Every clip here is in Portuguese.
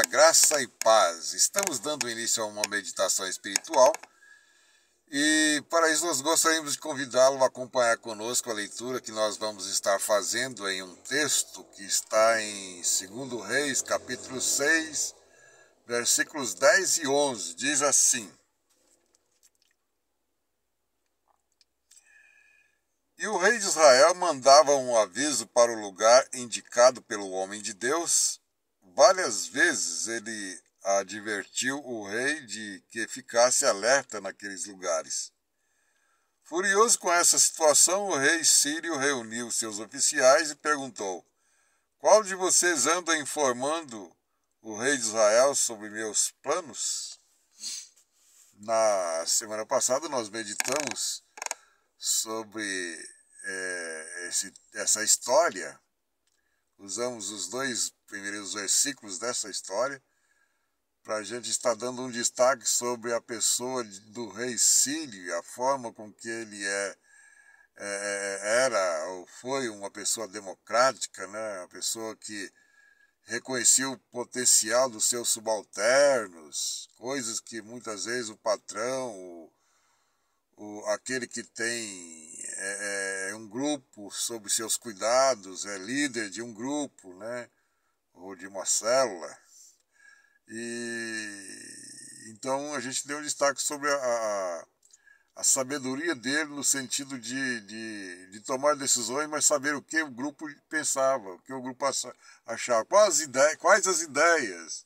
graça e paz. Estamos dando início a uma meditação espiritual e para isso nós gostaríamos de convidá-lo a acompanhar conosco a leitura que nós vamos estar fazendo em um texto que está em 2 Reis, capítulo 6, versículos 10 e 11. Diz assim: E o rei de Israel mandava um aviso para o lugar indicado pelo homem de Deus. Várias vezes ele advertiu o rei de que ficasse alerta naqueles lugares. Furioso com essa situação, o rei sírio reuniu seus oficiais e perguntou: Qual de vocês anda informando o rei de Israel sobre meus planos? Na semana passada nós meditamos sobre essa história. Usamos os 2 primeiros versículos dessa história para a gente estar dando um destaque sobre a pessoa do rei Sírio, a forma com que ele era ou foi uma pessoa democrática, né? Uma pessoa que reconhecia o potencial dos seus subalternos, coisas que muitas vezes o patrão, aquele que tem um grupo sob seus cuidados, é líder de um grupo, né? Ou de uma célula. E então a gente deu um destaque sobre a sabedoria dele no sentido de tomar decisões, mas saber o que o grupo pensava, o que o grupo achava, quais as ideias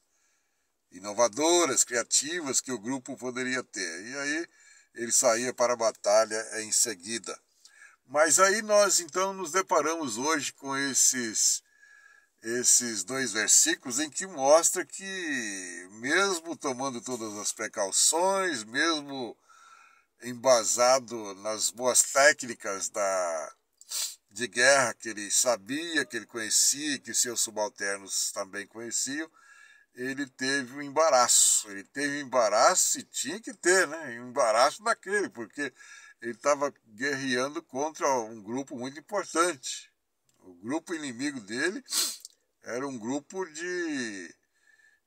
inovadoras, criativas que o grupo poderia ter. E aí ele saía para a batalha em seguida. Mas aí nós então nos deparamos hoje com esses 2 versículos em que mostra que, mesmo tomando todas as precauções, mesmo embasado nas boas técnicas de guerra que ele sabia, que ele conhecia, que seus subalternos também conheciam, ele teve um embaraço. Ele teve um embaraço e tinha que ter, né? Um embaraço daquele, porque ele estava guerreando contra um grupo muito importante. O grupo inimigo dele era um grupo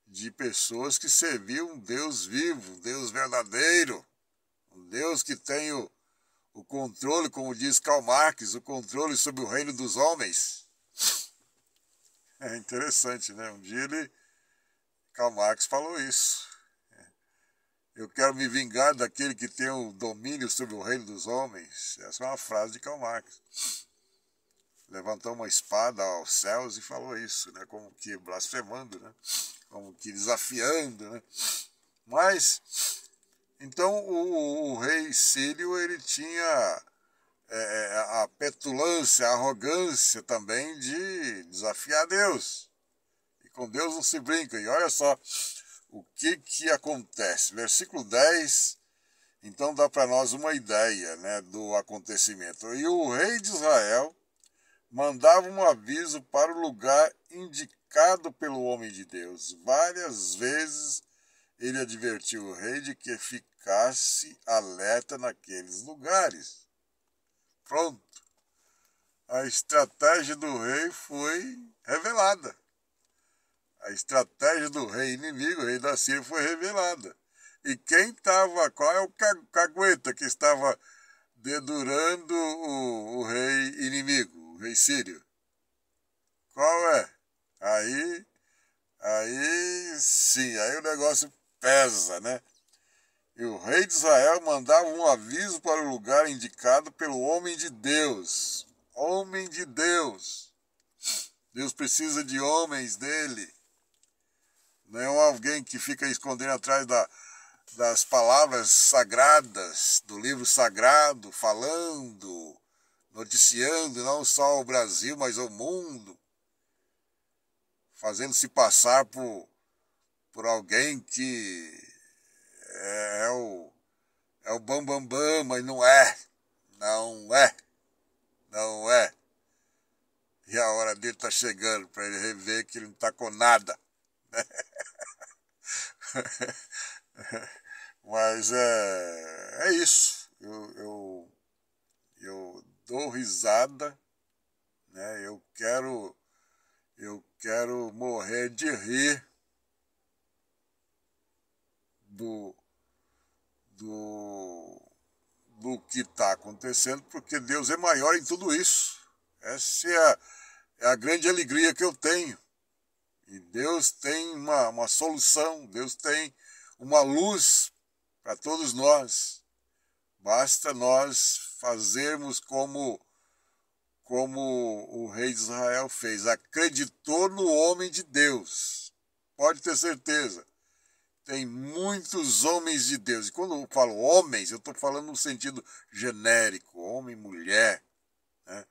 de pessoas que serviam um Deus vivo, um Deus verdadeiro, um Deus que tem o controle, como diz Karl Marx, o controle sobre o reino dos homens. É interessante, né? Um dia Karl Marx falou isso. Eu quero me vingar daquele que tem o domínio sobre o reino dos homens. Essa é uma frase de Karl Marx. Levantou uma espada aos céus e falou isso, né? Como que blasfemando, né? Como que desafiando, né? Mas, então o rei Sírio, ele tinha a petulância, a arrogância também de desafiar Deus. E com Deus não se brinca. E olha só o que acontece. Versículo 10, então dá para nós uma ideia, né, do acontecimento. E o rei de Israel mandava um aviso para o lugar indicado pelo homem de Deus. Várias vezes ele advertiu o rei de que ficasse alerta naqueles lugares. Pronto. A estratégia do rei foi revelada. A estratégia do rei inimigo, o rei da Síria, foi revelada. E qual é o cagueta que estava dedurando o rei inimigo, o rei sírio? Qual é? Aí sim, aí o negócio pesa, né? E o rei de Israel mandava um aviso para o lugar indicado pelo homem de Deus. Homem de Deus. Deus precisa de homens dele. Não é alguém que fica escondendo atrás das palavras sagradas, do livro sagrado, falando, noticiando não só o Brasil, mas o mundo, fazendo-se passar por alguém que é o bambambam, mas não é. Não é. E a hora dele está chegando para ele rever que ele não está com nada. Mas é isso. Eu dou risada, né? Eu quero morrer de rir do, do, do que está acontecendo, porque Deus é maior em tudo isso. Essa é a grande alegria que eu tenho. E Deus tem uma solução, Deus tem uma luz para todos nós. Basta nós fazermos como o rei de Israel fez, acreditou no homem de Deus. Pode ter certeza. Tem muitos homens de Deus. E quando eu falo homens, eu estou falando no sentido genérico, homem, mulher, né?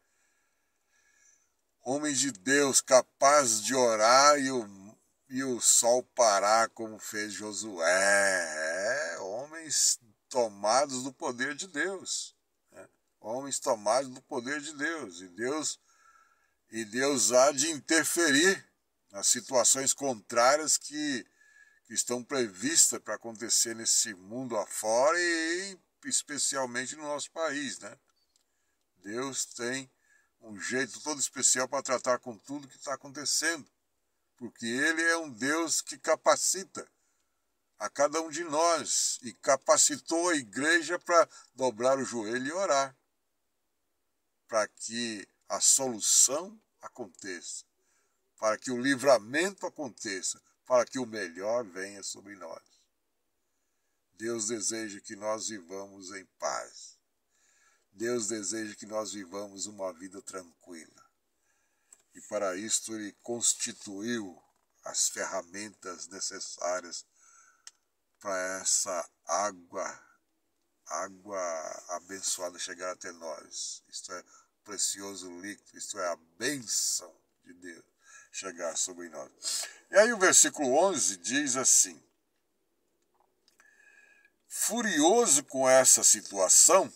Homens de Deus capazes de orar e o sol parar como fez Josué. Homens tomados do poder de Deus. Né? Homens tomados do poder de Deus. E Deus há de interferir nas situações contrárias que estão previstas para acontecer nesse mundo afora e especialmente no nosso país, né? Deus tem um jeito todo especial para tratar com tudo que está acontecendo, porque Ele é um Deus que capacita a cada um de nós e capacitou a igreja para dobrar o joelho e orar, para que a solução aconteça, para que o livramento aconteça, para que o melhor venha sobre nós. Deus deseja que nós vivamos em paz. Deus deseja que nós vivamos uma vida tranquila. E para isto Ele constituiu as ferramentas necessárias para essa água abençoada chegar até nós. Isto é precioso líquido, isto é a bênção de Deus chegar sobre nós. E aí o versículo 11 diz assim: furioso com essa situação,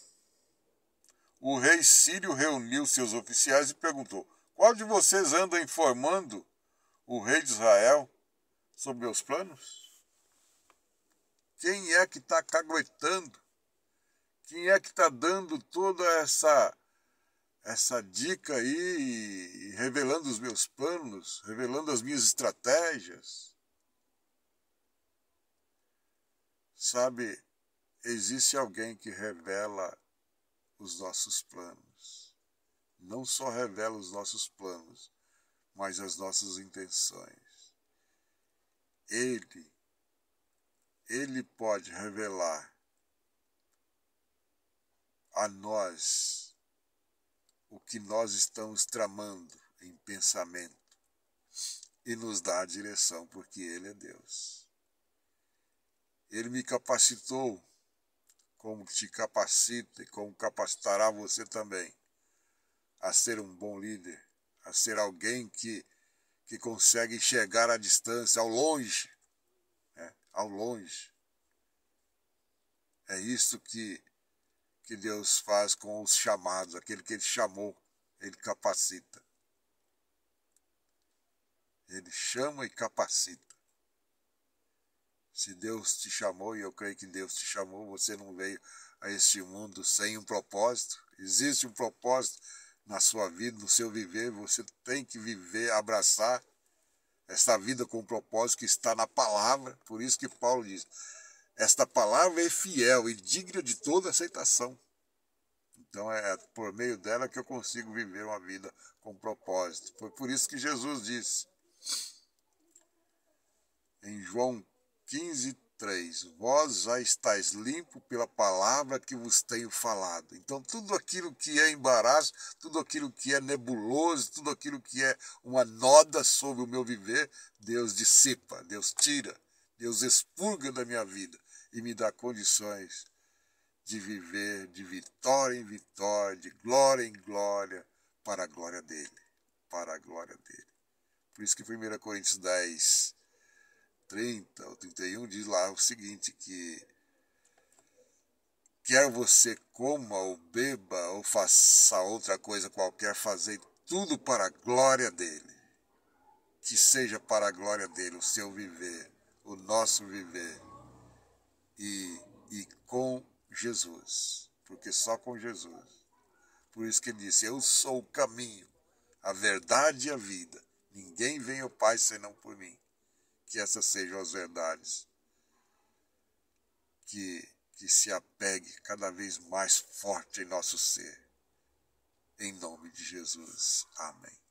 o rei sírio reuniu seus oficiais e perguntou: qual de vocês anda informando o rei de Israel sobre meus planos? Quem é que está caguetando? Quem é que está dando toda essa dica aí, revelando os meus planos, revelando as minhas estratégias? Sabe, existe alguém que revela os nossos planos. Não só revela os nossos planos, mas as nossas intenções. Ele pode revelar a nós o que nós estamos tramando em pensamento e nos dá a direção, porque Ele é Deus. Ele me capacitou, como te capacita e como capacitará você também a ser um bom líder, a ser alguém que consegue enxergar à distância, ao longe, né? Ao longe. É isso que Deus faz com os chamados, aquele que Ele chamou, Ele capacita. Ele chama e capacita. Se Deus te chamou, e eu creio que Deus te chamou, você não veio a este mundo sem um propósito. Existe um propósito na sua vida, no seu viver. Você tem que viver, abraçar esta vida com propósito que está na palavra. Por isso que Paulo diz: esta palavra é fiel e digna de toda aceitação. Então é por meio dela que eu consigo viver uma vida com propósito. Foi por isso que Jesus disse em João 15:3, vós já estáis limpo pela palavra que vos tenho falado. Então tudo aquilo que é embaraço, tudo aquilo que é nebuloso, tudo aquilo que é uma noda sobre o meu viver, Deus dissipa, Deus tira, Deus expurga da minha vida e me dá condições de viver de vitória em vitória, de glória em glória, para a glória dele, para a glória dele. Por isso que 1 Coríntios 10:30 ou 31 diz lá o seguinte, que quer você coma ou beba ou faça outra coisa qualquer, fazei tudo para a glória dele. Que seja para a glória dele o seu viver, o nosso viver. E com Jesus, porque só com Jesus. Por isso que ele disse: eu sou o caminho, a verdade e a vida. Ninguém vem ao Pai senão por mim. Que essas sejam as verdades que se apegue cada vez mais forte em nosso ser. Em nome de Jesus. Amém.